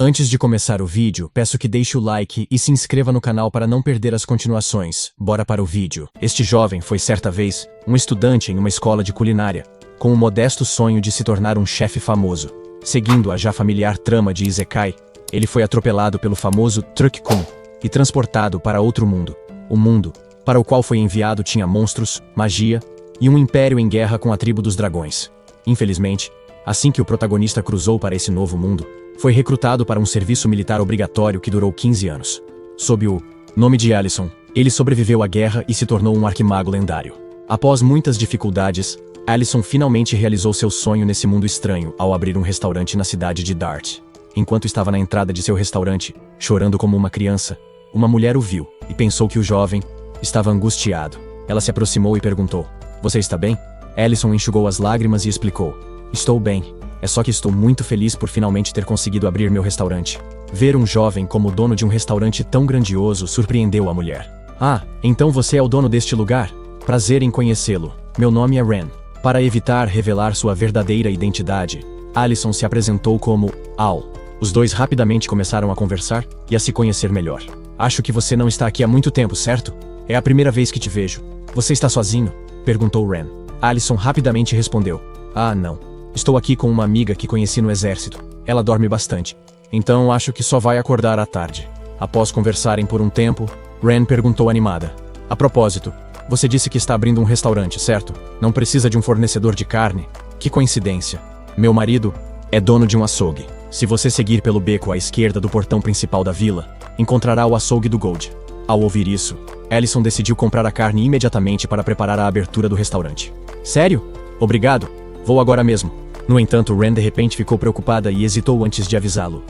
Antes de começar o vídeo, peço que deixe o like e se inscreva no canal para não perder as continuações. Bora para o vídeo. Este jovem foi certa vez um estudante em uma escola de culinária, com o modesto sonho de se tornar um chefe famoso. Seguindo a já familiar trama de Isekai, ele foi atropelado pelo famoso Truck-kun e transportado para outro mundo. O mundo para o qual foi enviado tinha monstros, magia e um império em guerra com a tribo dos dragões. Infelizmente, assim que o protagonista cruzou para esse novo mundo, foi recrutado para um serviço militar obrigatório que durou 15 anos. Sob o nome de Alisson, ele sobreviveu à guerra e se tornou um arquimago lendário. Após muitas dificuldades, Alisson finalmente realizou seu sonho nesse mundo estranho ao abrir um restaurante na cidade de Dart. Enquanto estava na entrada de seu restaurante, chorando como uma criança, uma mulher o viu e pensou que o jovem estava angustiado. Ela se aproximou e perguntou: "Você está bem?" Alisson enxugou as lágrimas e explicou: "Estou bem. É só que estou muito feliz por finalmente ter conseguido abrir meu restaurante." Ver um jovem como dono de um restaurante tão grandioso surpreendeu a mulher. "Ah, então você é o dono deste lugar? Prazer em conhecê-lo. Meu nome é Ren." Para evitar revelar sua verdadeira identidade, Alisson se apresentou como Al. Os dois rapidamente começaram a conversar e a se conhecer melhor. "Acho que você não está aqui há muito tempo, certo? É a primeira vez que te vejo. Você está sozinho?" perguntou Ren. Alisson rapidamente respondeu: "Ah, não. Estou aqui com uma amiga que conheci no exército. Ela dorme bastante. Então acho que só vai acordar à tarde." Após conversarem por um tempo, Ren perguntou animada: "A propósito, você disse que está abrindo um restaurante, certo? Não precisa de um fornecedor de carne? Que coincidência. Meu marido é dono de um açougue. Se você seguir pelo beco à esquerda do portão principal da vila, encontrará o açougue do Gold." Ao ouvir isso, Alisson decidiu comprar a carne imediatamente para preparar a abertura do restaurante. "Sério? Obrigado. Vou agora mesmo." No entanto, Ren de repente ficou preocupada e hesitou antes de avisá-lo.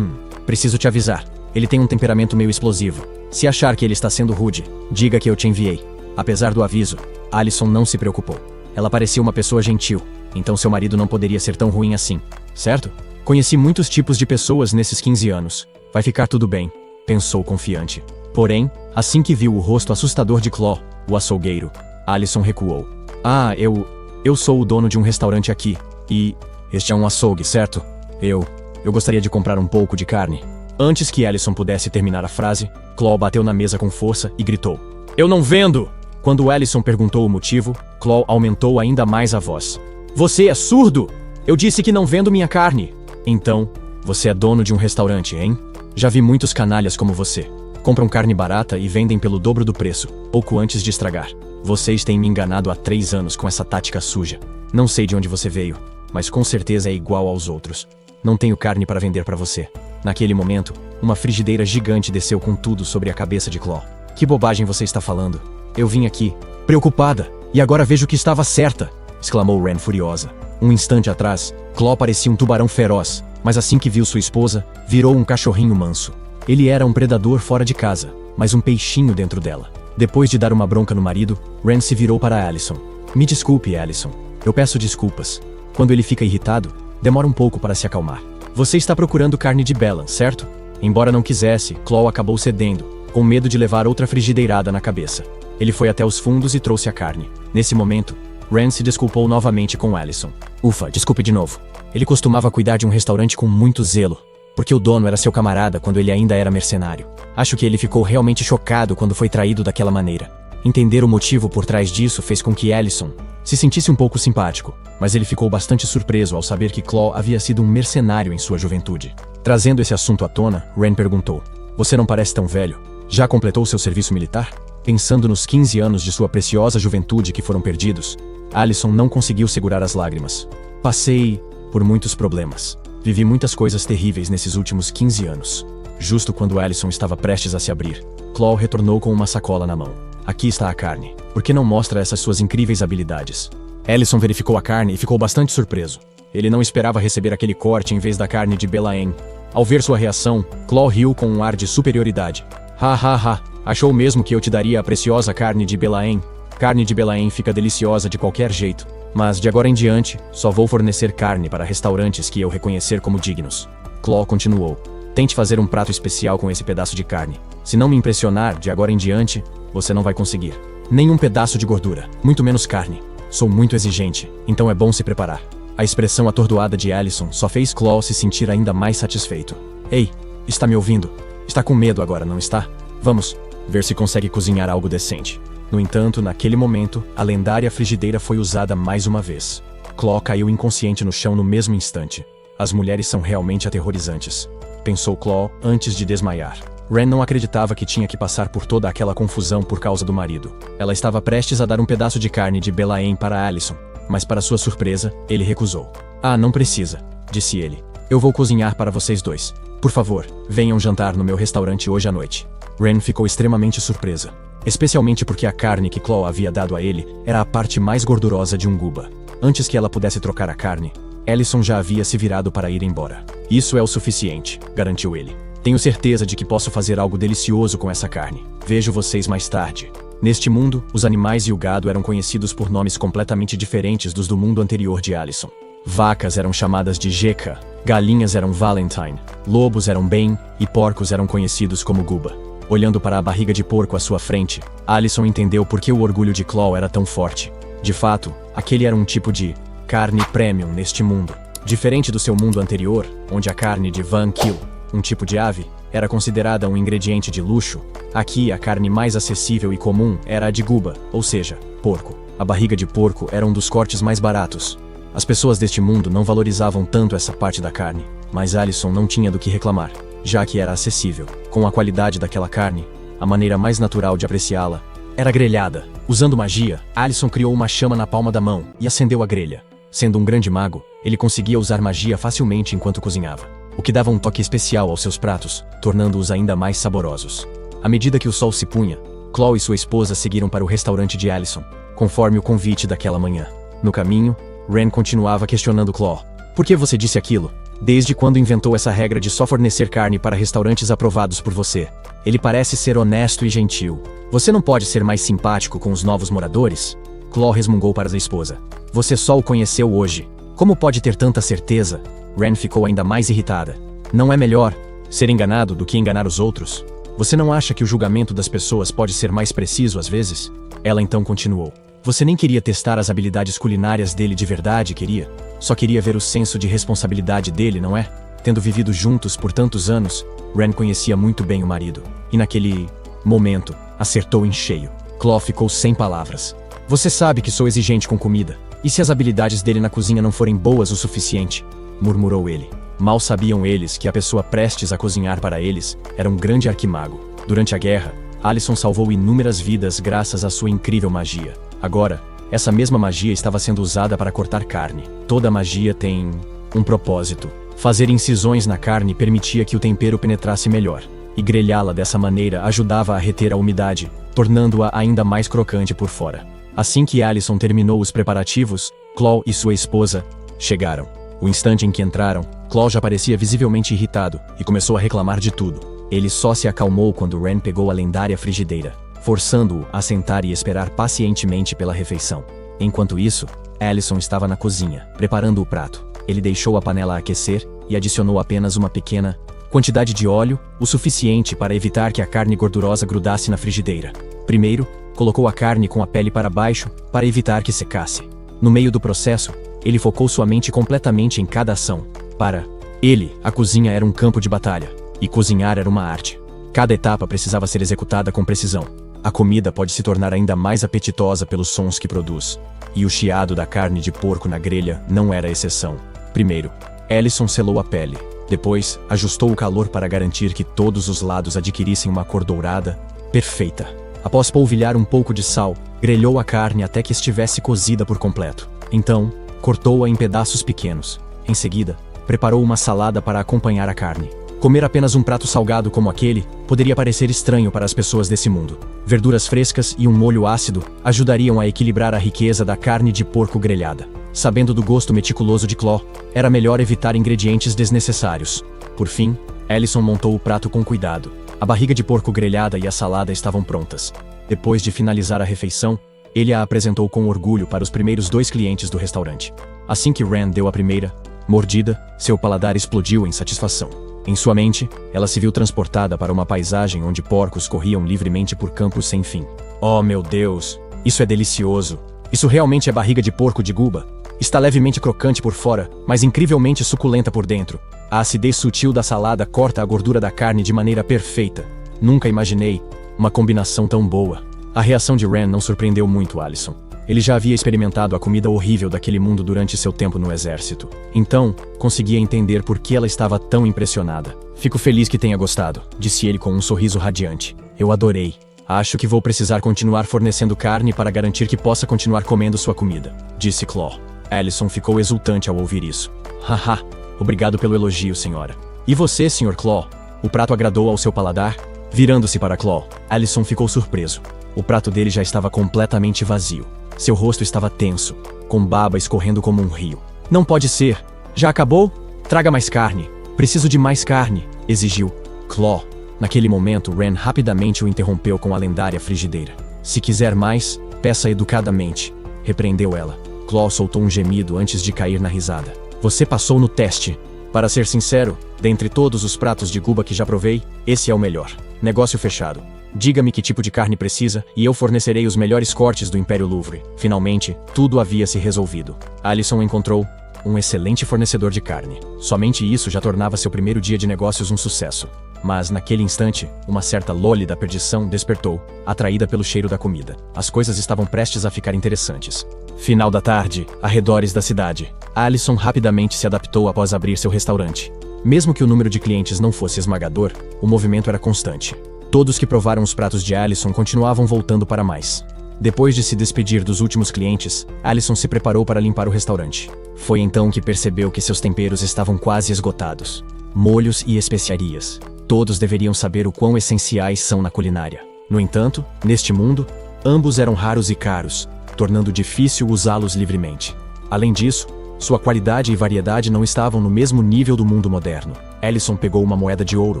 Preciso te avisar. Ele tem um temperamento meio explosivo. Se achar que ele está sendo rude, diga que eu te enviei." Apesar do aviso, Alisson não se preocupou. Ela parecia uma pessoa gentil, então seu marido não poderia ser tão ruim assim, certo? "Conheci muitos tipos de pessoas nesses 15 anos. Vai ficar tudo bem", pensou confiante. Porém, assim que viu o rosto assustador de Claw, o açougueiro, Alisson recuou. "Ah, eu sou o dono de um restaurante aqui. E este é um açougue, certo? Eu gostaria de comprar um pouco de carne." Antes que Alisson pudesse terminar a frase, Claw bateu na mesa com força e gritou: "Eu não vendo!" Quando Alisson perguntou o motivo, Claw aumentou ainda mais a voz: "Você é surdo? Eu disse que não vendo minha carne." "Então, você é dono de um restaurante, hein? Já vi muitos canalhas como você. Compram carne barata e vendem pelo dobro do preço, pouco antes de estragar. Vocês têm me enganado há 3 anos com essa tática suja. Não sei de onde você veio, mas com certeza é igual aos outros. Não tenho carne para vender para você." Naquele momento, uma frigideira gigante desceu com tudo sobre a cabeça de Claw. "Que bobagem você está falando? Eu vim aqui, preocupada, e agora vejo que estava certa!" exclamou Ren furiosa. Um instante atrás, Claw parecia um tubarão feroz, mas assim que viu sua esposa, virou um cachorrinho manso. Ele era um predador fora de casa, mas um peixinho dentro dela. Depois de dar uma bronca no marido, Ren se virou para Alisson. "Me desculpe, Alisson. Eu peço desculpas." Quando ele fica irritado, demora um pouco para se acalmar. "Você está procurando carne de Bellan, certo?" Embora não quisesse, Claw acabou cedendo, com medo de levar outra frigideirada na cabeça. Ele foi até os fundos e trouxe a carne. Nesse momento, Ren se desculpou novamente com Alisson. "Ufa, desculpe de novo. Ele costumava cuidar de um restaurante com muito zelo, porque o dono era seu camarada quando ele ainda era mercenário. Acho que ele ficou realmente chocado quando foi traído daquela maneira." Entender o motivo por trás disso fez com que Alisson se sentisse um pouco simpático, mas ele ficou bastante surpreso ao saber que Claw havia sido um mercenário em sua juventude. Trazendo esse assunto à tona, Ren perguntou: "Você não parece tão velho? Já completou seu serviço militar?" Pensando nos 15 anos de sua preciosa juventude que foram perdidos, Alisson não conseguiu segurar as lágrimas. "Passei por muitos problemas. Vivi muitas coisas terríveis nesses últimos 15 anos." Justo quando Alisson estava prestes a se abrir, Claw retornou com uma sacola na mão. "Aqui está a carne. Por que não mostra essas suas incríveis habilidades?" Alisson verificou a carne e ficou bastante surpreso. Ele não esperava receber aquele corte em vez da carne de Bellan. Ao ver sua reação, Claw riu com um ar de superioridade. "Ha ha ha, achou mesmo que eu te daria a preciosa carne de Bellan? Carne de Bellan fica deliciosa de qualquer jeito, mas de agora em diante, só vou fornecer carne para restaurantes que eu reconhecer como dignos." Claw continuou: "Tente fazer um prato especial com esse pedaço de carne. Se não me impressionar, de agora em diante, você não vai conseguir. Nenhum pedaço de gordura, muito menos carne. Sou muito exigente, então é bom se preparar." A expressão atordoada de Alisson só fez Claw se sentir ainda mais satisfeito. Ei, está me ouvindo? Está com medo agora, não está? Vamos ver se consegue cozinhar algo decente. No entanto, naquele momento, a lendária frigideira foi usada mais uma vez. Claw caiu inconsciente no chão no mesmo instante. As mulheres são realmente aterrorizantes, pensou Claw antes de desmaiar. Ren não acreditava que tinha que passar por toda aquela confusão por causa do marido. Ela estava prestes a dar um pedaço de carne de Belaem para Alicent, mas para sua surpresa, ele recusou. Ah, não precisa, disse ele. Eu vou cozinhar para vocês dois. Por favor, venham jantar no meu restaurante hoje à noite. Ren ficou extremamente surpresa, especialmente porque a carne que Claw havia dado a ele era a parte mais gordurosa de um guba. Antes que ela pudesse trocar a carne, Alicent já havia se virado para ir embora. Isso é o suficiente, garantiu ele. Tenho certeza de que posso fazer algo delicioso com essa carne. Vejo vocês mais tarde. Neste mundo, os animais e o gado eram conhecidos por nomes completamente diferentes dos do mundo anterior de Alicent. Vacas eram chamadas de Jeca, galinhas eram Valentine, lobos eram Ben e porcos eram conhecidos como Guba. Olhando para a barriga de porco à sua frente, Alicent entendeu por que o orgulho de Claw era tão forte. De fato, aquele era um tipo de carne premium neste mundo. Diferente do seu mundo anterior, onde a carne de Van Kill, um tipo de ave, era considerada um ingrediente de luxo, aqui a carne mais acessível e comum era a de Guba, ou seja, porco. A barriga de porco era um dos cortes mais baratos. As pessoas deste mundo não valorizavam tanto essa parte da carne, mas Alicent não tinha do que reclamar, já que era acessível. Com a qualidade daquela carne, a maneira mais natural de apreciá-la era grelhada. Usando magia, Alicent criou uma chama na palma da mão e acendeu a grelha. Sendo um grande mago, ele conseguia usar magia facilmente enquanto cozinhava, o que dava um toque especial aos seus pratos, tornando-os ainda mais saborosos. À medida que o sol se punha, Claw e sua esposa seguiram para o restaurante de Alicent, conforme o convite daquela manhã. No caminho, Ren continuava questionando Claw. Por que você disse aquilo? Desde quando inventou essa regra de só fornecer carne para restaurantes aprovados por você? Ele parece ser honesto e gentil. Você não pode ser mais simpático com os novos moradores? Claw resmungou para a esposa. Você só o conheceu hoje. Como pode ter tanta certeza? Ren ficou ainda mais irritada. Não é melhor ser enganado do que enganar os outros? Você não acha que o julgamento das pessoas pode ser mais preciso às vezes? Ela então continuou. Você nem queria testar as habilidades culinárias dele de verdade, queria? Só queria ver o senso de responsabilidade dele, não é? Tendo vivido juntos por tantos anos, Ren conhecia muito bem o marido. E naquele momento, acertou em cheio. Claw ficou sem palavras. Você sabe que sou exigente com comida. E se as habilidades dele na cozinha não forem boas o suficiente? Murmurou ele. Mal sabiam eles que a pessoa prestes a cozinhar para eles era um grande arquimago. Durante a guerra, Alicent salvou inúmeras vidas graças à sua incrível magia. Agora, essa mesma magia estava sendo usada para cortar carne. Toda magia tem um propósito. Fazer incisões na carne permitia que o tempero penetrasse melhor, e grelhá-la dessa maneira ajudava a reter a umidade, tornando-a ainda mais crocante por fora. Assim que Alicent terminou os preparativos, Claw e sua esposa chegaram. O instante em que entraram, Claw já parecia visivelmente irritado e começou a reclamar de tudo. Ele só se acalmou quando Ren pegou a lendária frigideira, forçando-o a sentar e esperar pacientemente pela refeição. Enquanto isso, Alicent estava na cozinha, preparando o prato. Ele deixou a panela aquecer e adicionou apenas uma pequena quantidade de óleo, o suficiente para evitar que a carne gordurosa grudasse na frigideira. Primeiro, colocou a carne com a pele para baixo, para evitar que secasse. No meio do processo, ele focou sua mente completamente em cada ação. Para ele, a cozinha era um campo de batalha, e cozinhar era uma arte. Cada etapa precisava ser executada com precisão. A comida pode se tornar ainda mais apetitosa pelos sons que produz, e o chiado da carne de porco na grelha não era exceção. Primeiro, Alicent selou a pele. Depois, ajustou o calor para garantir que todos os lados adquirissem uma cor dourada, perfeita. Após polvilhar um pouco de sal, grelhou a carne até que estivesse cozida por completo. Então, cortou-a em pedaços pequenos. Em seguida, preparou uma salada para acompanhar a carne. Comer apenas um prato salgado como aquele poderia parecer estranho para as pessoas desse mundo. Verduras frescas e um molho ácido ajudariam a equilibrar a riqueza da carne de porco grelhada. Sabendo do gosto meticuloso de Claw, era melhor evitar ingredientes desnecessários. Por fim, Alicent montou o prato com cuidado. A barriga de porco grelhada e a salada estavam prontas. Depois de finalizar a refeição, ele a apresentou com orgulho para os primeiros 2 clientes do restaurante. Assim que Ren deu a primeira mordida, seu paladar explodiu em satisfação. Em sua mente, ela se viu transportada para uma paisagem onde porcos corriam livremente por campos sem fim. Oh meu Deus, isso é delicioso! Isso realmente é barriga de porco de Guba! Está levemente crocante por fora, mas incrivelmente suculenta por dentro. A acidez sutil da salada corta a gordura da carne de maneira perfeita. Nunca imaginei uma combinação tão boa. A reação de Ren não surpreendeu muito Allison. Ele já havia experimentado a comida horrível daquele mundo durante seu tempo no exército. Então, conseguia entender por que ela estava tão impressionada. Fico feliz que tenha gostado, disse ele com um sorriso radiante. Eu adorei. Acho que vou precisar continuar fornecendo carne para garantir que possa continuar comendo sua comida, disse Claw. Allison ficou exultante ao ouvir isso. Haha, obrigado pelo elogio, senhora. E você, Sr. Claw? O prato agradou ao seu paladar? Virando-se para Claw, Allison ficou surpreso. O prato dele já estava completamente vazio. Seu rosto estava tenso, com baba escorrendo como um rio. Não pode ser. Já acabou? Traga mais carne. Preciso de mais carne, exigiu Claw. Naquele momento, Ren rapidamente o interrompeu com a lendária frigideira. Se quiser mais, peça educadamente, repreendeu ela. Claw soltou um gemido antes de cair na risada. Você passou no teste. Para ser sincero, dentre todos os pratos de Guba que já provei, esse é o melhor. Negócio fechado. Diga-me que tipo de carne precisa e eu fornecerei os melhores cortes do Império Louvre. Finalmente, tudo havia se resolvido. Allison encontrou um excelente fornecedor de carne. Somente isso já tornava seu primeiro dia de negócios um sucesso. Mas, naquele instante, uma certa Loli da perdição despertou, atraída pelo cheiro da comida. As coisas estavam prestes a ficar interessantes. Final da tarde, arredores da cidade. Allison rapidamente se adaptou após abrir seu restaurante. Mesmo que o número de clientes não fosse esmagador, o movimento era constante. Todos que provaram os pratos de Allison continuavam voltando para mais. Depois de se despedir dos últimos clientes, Allison se preparou para limpar o restaurante. Foi então que percebeu que seus temperos estavam quase esgotados. Molhos e especiarias. Todos deveriam saber o quão essenciais são na culinária. No entanto, neste mundo, ambos eram raros e caros, tornando difícil usá-los livremente. Além disso, sua qualidade e variedade não estavam no mesmo nível do mundo moderno. Allison pegou uma moeda de ouro,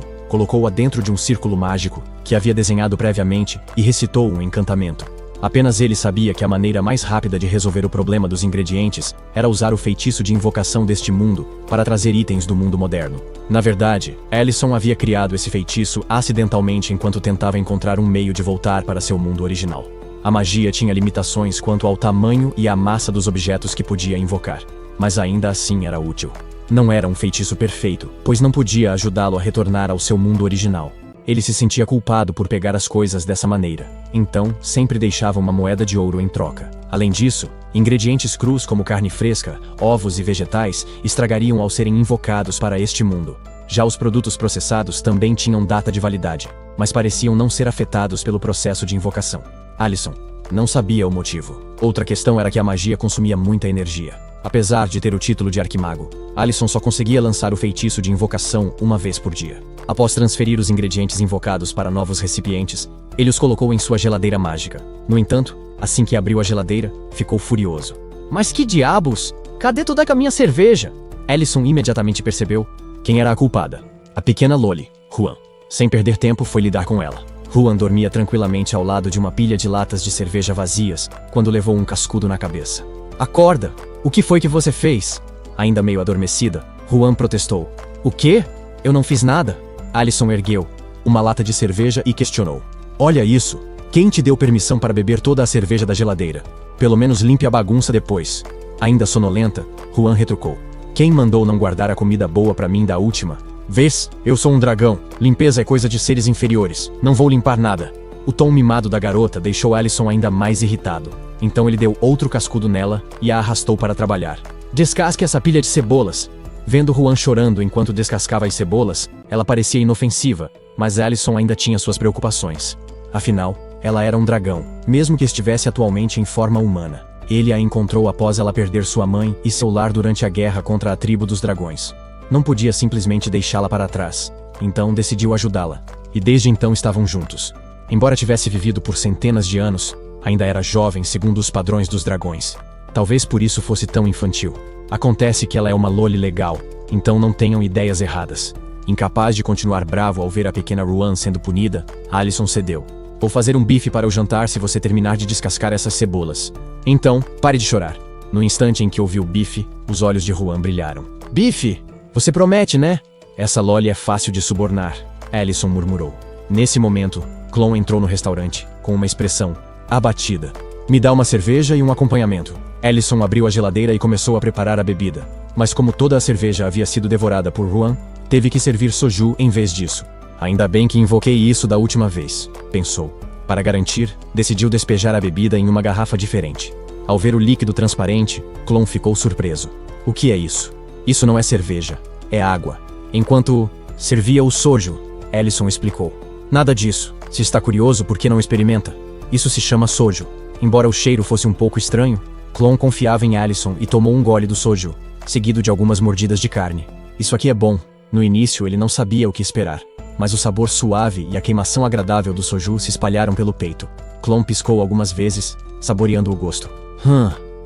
colocou-a dentro de um círculo mágico, que havia desenhado previamente, e recitou um encantamento. Apenas ele sabia que a maneira mais rápida de resolver o problema dos ingredientes era usar o feitiço de invocação deste mundo para trazer itens do mundo moderno. Na verdade, Allison havia criado esse feitiço acidentalmente enquanto tentava encontrar um meio de voltar para seu mundo original. A magia tinha limitações quanto ao tamanho e à massa dos objetos que podia invocar, mas ainda assim era útil. Não era um feitiço perfeito, pois não podia ajudá-lo a retornar ao seu mundo original. Ele se sentia culpado por pegar as coisas dessa maneira, então sempre deixava uma moeda de ouro em troca. Além disso, ingredientes crus como carne fresca, ovos e vegetais estragariam ao serem invocados para este mundo. Já os produtos processados também tinham data de validade, mas pareciam não ser afetados pelo processo de invocação. Allison não sabia o motivo. Outra questão era que a magia consumia muita energia. Apesar de ter o título de arquimago, Allison só conseguia lançar o feitiço de invocação uma vez por dia. Após transferir os ingredientes invocados para novos recipientes, ele os colocou em sua geladeira mágica. No entanto, assim que abriu a geladeira, ficou furioso. Mas que diabos? Cadê toda a minha cerveja? Allison imediatamente percebeu quem era a culpada. A pequena Loli, Juan. Sem perder tempo, foi lidar com ela. Juan dormia tranquilamente ao lado de uma pilha de latas de cerveja vazias, quando levou um cascudo na cabeça. Acorda! O que foi que você fez? Ainda meio adormecida, Juan protestou. O quê? Eu não fiz nada. Allison ergueu uma lata de cerveja e questionou. Olha isso! Quem te deu permissão para beber toda a cerveja da geladeira? Pelo menos limpe a bagunça depois. Ainda sonolenta, Juan retrucou. Quem mandou não guardar a comida boa para mim da última? Vês? Eu sou um dragão. Limpeza é coisa de seres inferiores. Não vou limpar nada. O tom mimado da garota deixou Allison ainda mais irritado. Então ele deu outro cascudo nela e a arrastou para trabalhar. Descasque essa pilha de cebolas. Vendo Juan chorando enquanto descascava as cebolas, ela parecia inofensiva, mas Allison ainda tinha suas preocupações. Afinal, ela era um dragão, mesmo que estivesse atualmente em forma humana. Ele a encontrou após ela perder sua mãe e seu lar durante a guerra contra a tribo dos dragões. Não podia simplesmente deixá-la para trás, então decidiu ajudá-la. E desde então estavam juntos. Embora tivesse vivido por centenas de anos, ainda era jovem segundo os padrões dos dragões. Talvez por isso fosse tão infantil. Acontece que ela é uma Loli legal, então não tenham ideias erradas. Incapaz de continuar bravo ao ver a pequena Ruan sendo punida, Allison cedeu. Vou fazer um bife para o jantar se você terminar de descascar essas cebolas. Então, pare de chorar. No instante em que ouviu o bife, os olhos de Juan brilharam. Bife! Você promete, né? Essa Loli é fácil de subornar, Allison murmurou. Nesse momento, Clon entrou no restaurante, com uma expressão abatida. Me dá uma cerveja e um acompanhamento. Ellison abriu a geladeira e começou a preparar a bebida. Mas como toda a cerveja havia sido devorada por Juan, teve que servir soju em vez disso. Ainda bem que invoquei isso da última vez, pensou. Para garantir, decidiu despejar a bebida em uma garrafa diferente. Ao ver o líquido transparente, Klon ficou surpreso. O que é isso? Isso não é cerveja, é água. Enquanto servia o soju, Ellison explicou. Nada disso. Se está curioso, por que não experimenta? Isso se chama soju. Embora o cheiro fosse um pouco estranho, Klon confiava em Ellison e tomou um gole do soju, seguido de algumas mordidas de carne. Isso aqui é bom. No início ele não sabia o que esperar, mas o sabor suave e a queimação agradável do soju se espalharam pelo peito. Klon piscou algumas vezes, saboreando o gosto.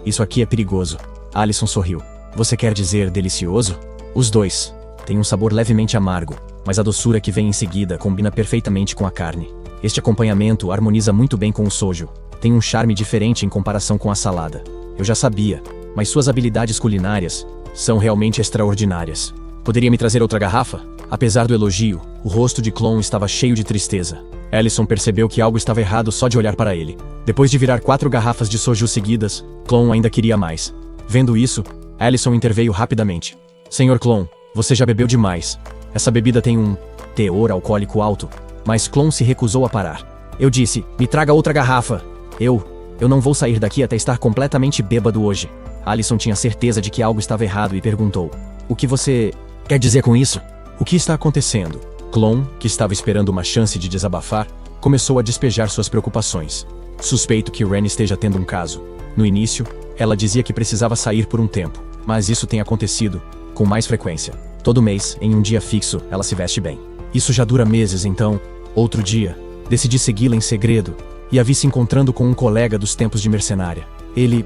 Isso aqui é perigoso. Ellison sorriu. Você quer dizer delicioso? Os dois. Tem um sabor levemente amargo, mas a doçura que vem em seguida combina perfeitamente com a carne. Este acompanhamento harmoniza muito bem com o soju. Tem um charme diferente em comparação com a salada. Eu já sabia, mas suas habilidades culinárias são realmente extraordinárias. Poderia me trazer outra garrafa? Apesar do elogio, o rosto de Klon estava cheio de tristeza. Ellison percebeu que algo estava errado só de olhar para ele. Depois de virar 4 garrafas de soju seguidas, Klon ainda queria mais. Vendo isso, Ellison interveio rapidamente. Senhor Klon, você já bebeu demais. Essa bebida tem um teor alcoólico alto. Mas Klon se recusou a parar. Eu disse, me traga outra garrafa. Eu não vou sair daqui até estar completamente bêbado hoje. Ellison tinha certeza de que algo estava errado e perguntou. O que você quer dizer com isso? O que está acontecendo? Klon, que estava esperando uma chance de desabafar, começou a despejar suas preocupações. Suspeito que Ren esteja tendo um caso. No início, ela dizia que precisava sair por um tempo, mas isso tem acontecido com mais frequência. Todo mês, em um dia fixo, ela se veste bem. Isso já dura meses, então, outro dia, decidi segui-la em segredo e a vi se encontrando com um colega dos tempos de mercenária. Ele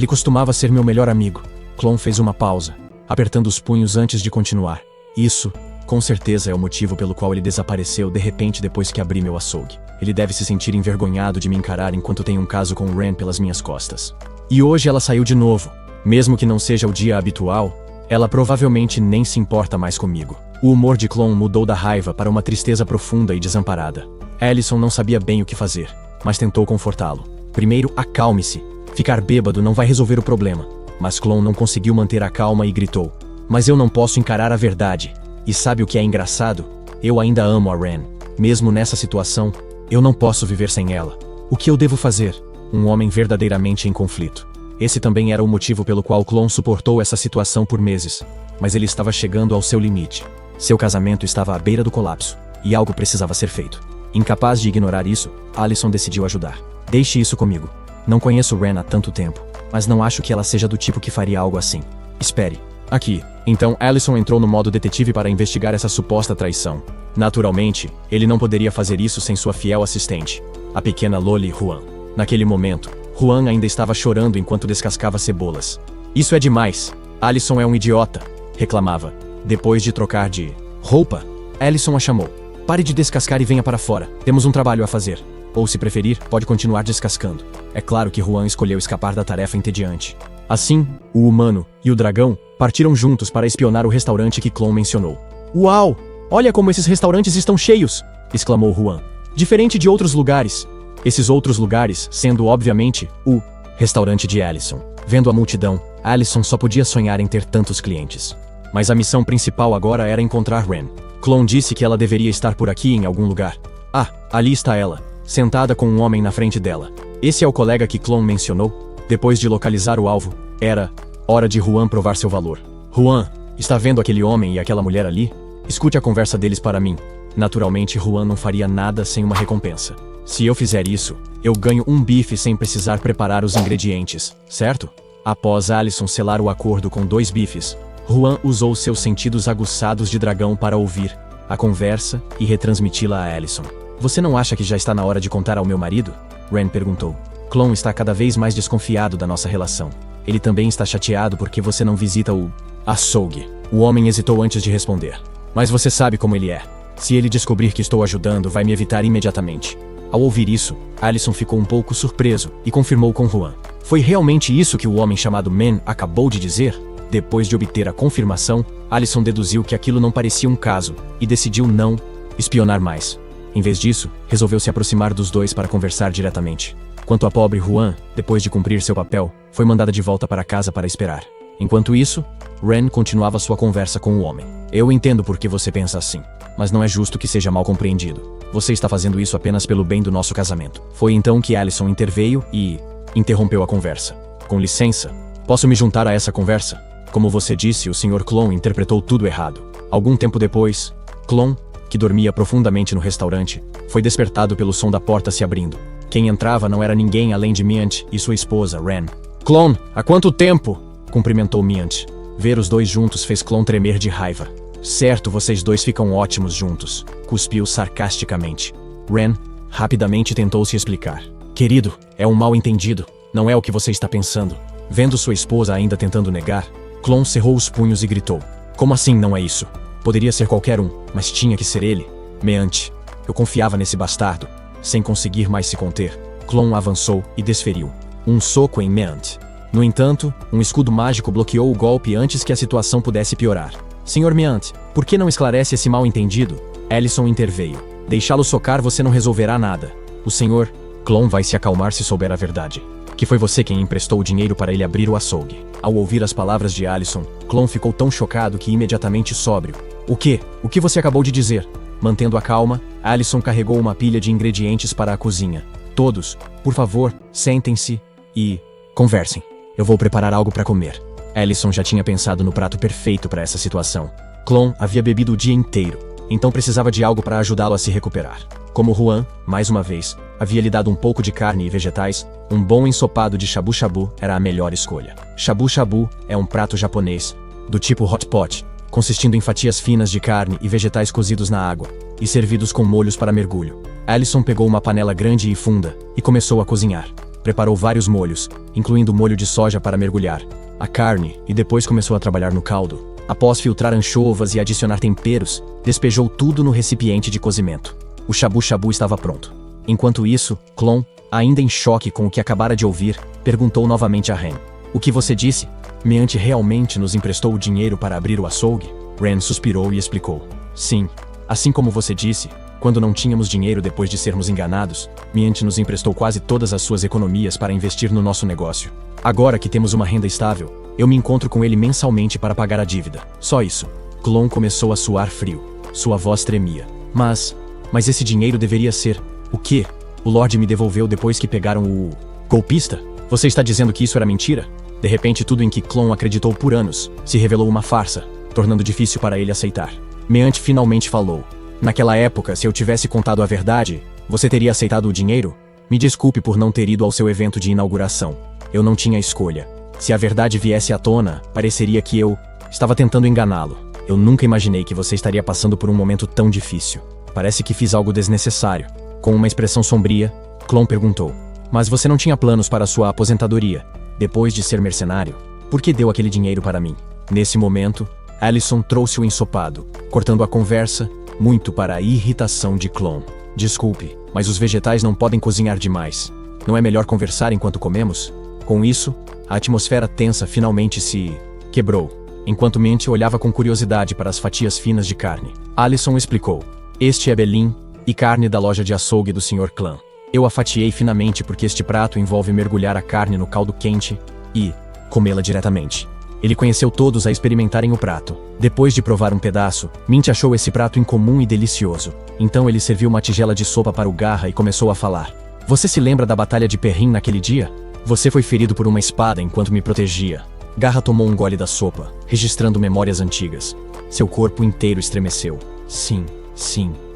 costumava ser meu melhor amigo. Klon fez uma pausa, apertando os punhos antes de continuar. Isso, com certeza, é o motivo pelo qual ele desapareceu de repente depois que abri meu açougue. Ele deve se sentir envergonhado de me encarar enquanto tenho um caso com Ren pelas minhas costas. E hoje ela saiu de novo. Mesmo que não seja o dia habitual, ela provavelmente nem se importa mais comigo. O humor de Klon mudou da raiva para uma tristeza profunda e desamparada. Ellison não sabia bem o que fazer, mas tentou confortá-lo. Primeiro, acalme-se. Ficar bêbado não vai resolver o problema. Mas Klon não conseguiu manter a calma e gritou. Mas eu não posso encarar a verdade. E sabe o que é engraçado? Eu ainda amo a Ren. Mesmo nessa situação, eu não posso viver sem ela. O que eu devo fazer? Um homem verdadeiramente em conflito. Esse também era o motivo pelo qual Klon suportou essa situação por meses. Mas ele estava chegando ao seu limite. Seu casamento estava à beira do colapso, e algo precisava ser feito. Incapaz de ignorar isso, Ellison decidiu ajudar. Deixe isso comigo. Não conheço Ren há tanto tempo, mas não acho que ela seja do tipo que faria algo assim. Espere. Aqui. Então Ellison entrou no modo detetive para investigar essa suposta traição. Naturalmente, ele não poderia fazer isso sem sua fiel assistente, a pequena Loli Juan. Naquele momento, Juan ainda estava chorando enquanto descascava cebolas. Isso é demais. Ellison é um idiota, reclamava. Depois de trocar de roupa, Ellison a chamou. Pare de descascar e venha para fora. Temos um trabalho a fazer. Ou, se preferir, pode continuar descascando. É claro que Juan escolheu escapar da tarefa entediante. Assim, o humano e o dragão partiram juntos para espionar o restaurante que Klon mencionou. Uau! Olha como esses restaurantes estão cheios! Exclamou Juan. Diferente de outros lugares. Esses outros lugares sendo, obviamente, o restaurante de Ellison. Vendo a multidão, Ellison só podia sonhar em ter tantos clientes. Mas a missão principal agora era encontrar Ren. Klon disse que ela deveria estar por aqui em algum lugar. Ah, ali está ela, sentada com um homem na frente dela. Esse é o colega que Klon mencionou. Depois de localizar o alvo, era hora de Juan provar seu valor. Juan, está vendo aquele homem e aquela mulher ali? Escute a conversa deles para mim. Naturalmente, Juan não faria nada sem uma recompensa. Se eu fizer isso, eu ganho um bife sem precisar preparar os ingredientes, certo? Após Ellison selar o acordo com 2 bifes, Juan usou seus sentidos aguçados de dragão para ouvir a conversa e retransmiti-la a Ellison. Você não acha que já está na hora de contar ao meu marido? Ren perguntou. Klon está cada vez mais desconfiado da nossa relação. Ele também está chateado porque você não visita o açougue. O homem hesitou antes de responder. Mas você sabe como ele é. Se ele descobrir que estou ajudando, vai me evitar imediatamente. Ao ouvir isso, Ellison ficou um pouco surpreso e confirmou com Juan. Foi realmente isso que o homem chamado Men acabou de dizer? Depois de obter a confirmação, Ellison deduziu que aquilo não parecia um caso e decidiu não espionar mais. Em vez disso, resolveu se aproximar dos dois para conversar diretamente. Quanto à pobre Juan, depois de cumprir seu papel, foi mandada de volta para casa para esperar. Enquanto isso, Ren continuava sua conversa com o homem. Eu entendo por que você pensa assim, mas não é justo que seja mal compreendido. Você está fazendo isso apenas pelo bem do nosso casamento. Foi então que Allison interveio e interrompeu a conversa. Com licença, posso me juntar a essa conversa? Como você disse, o Sr. Clon interpretou tudo errado. Algum tempo depois, Clon, que dormia profundamente no restaurante, foi despertado pelo som da porta se abrindo. Quem entrava não era ninguém além de Myant e sua esposa, Ren. Clon, há quanto tempo? Cumprimentou Myant. Ver os dois juntos fez Clon tremer de raiva. Certo, vocês dois ficam ótimos juntos, cuspiu sarcasticamente. Ren rapidamente tentou se explicar. Querido, é um mal-entendido, não é o que você está pensando. Vendo sua esposa ainda tentando negar, Clon cerrou os punhos e gritou. Como assim não é isso? Poderia ser qualquer um, mas tinha que ser ele. Myant, eu confiava nesse bastardo. Sem conseguir mais se conter, Clon avançou e desferiu um soco em Myant. No entanto, um escudo mágico bloqueou o golpe antes que a situação pudesse piorar. Sr. Myant, por que não esclarece esse mal-entendido? Allison interveio. Deixá-lo socar você não resolverá nada. O Sr. Clon vai se acalmar se souber a verdade. Que foi você quem emprestou o dinheiro para ele abrir o açougue. Ao ouvir as palavras de Allison, Clon ficou tão chocado que imediatamente sóbrio. O quê? O que você acabou de dizer? Mantendo a calma, Allison carregou uma pilha de ingredientes para a cozinha. Todos, por favor, sentem-se e conversem. Eu vou preparar algo para comer. Allison já tinha pensado no prato perfeito para essa situação. Clon havia bebido o dia inteiro, então precisava de algo para ajudá-lo a se recuperar. Como Juan, mais uma vez, havia lhe dado um pouco de carne e vegetais, um bom ensopado de shabu shabu era a melhor escolha. Shabu shabu é um prato japonês, do tipo hot pot, consistindo em fatias finas de carne e vegetais cozidos na água, e servidos com molhos para mergulho. Allison pegou uma panela grande e funda, e começou a cozinhar. Preparou vários molhos, incluindo molho de soja para mergulhar, a carne, e depois começou a trabalhar no caldo. Após filtrar anchovas e adicionar temperos, despejou tudo no recipiente de cozimento. O shabu shabu estava pronto. Enquanto isso, Clon, ainda em choque com o que acabara de ouvir, perguntou novamente a Ren. O que você disse? Myant realmente nos emprestou o dinheiro para abrir o açougue? Ren suspirou e explicou. Sim, assim como você disse, quando não tínhamos dinheiro depois de sermos enganados, Myant nos emprestou quase todas as suas economias para investir no nosso negócio. Agora que temos uma renda estável, eu me encontro com ele mensalmente para pagar a dívida. Só isso. Clon começou a suar frio. Sua voz tremia. Mas esse dinheiro deveria ser... O quê? O Lorde me devolveu depois que pegaram o... golpista? Você está dizendo que isso era mentira? De repente, tudo em que Clon acreditou por anos se revelou uma farsa, tornando difícil para ele aceitar. Myant finalmente falou. Naquela época, se eu tivesse contado a verdade, você teria aceitado o dinheiro? Me desculpe por não ter ido ao seu evento de inauguração. Eu não tinha escolha. Se a verdade viesse à tona, pareceria que eu estava tentando enganá-lo. Eu nunca imaginei que você estaria passando por um momento tão difícil. Parece que fiz algo desnecessário. Com uma expressão sombria, Clon perguntou. Mas você não tinha planos para sua aposentadoria, depois de ser mercenário? Por que deu aquele dinheiro para mim? Nesse momento, Allison trouxe o ensopado, cortando a conversa, muito para a irritação de Clon. Desculpe, mas os vegetais não podem cozinhar demais. Não é melhor conversar enquanto comemos? Com isso, a atmosfera tensa finalmente se quebrou, enquanto Myant olhava com curiosidade para as fatias finas de carne. Allison explicou. Este é belim e carne da loja de açougue do Sr. Clan. Eu a fatiei finamente porque este prato envolve mergulhar a carne no caldo quente e comê-la diretamente. Ele conheceu todos a experimentarem o prato. Depois de provar um pedaço, Myant achou esse prato incomum e delicioso. Então ele serviu uma tigela de sopa para o Garra e começou a falar. Você se lembra da batalha de Perrin naquele dia? Você foi ferido por uma espada enquanto me protegia. Garra tomou um gole da sopa, registrando memórias antigas. Seu corpo inteiro estremeceu. Sim,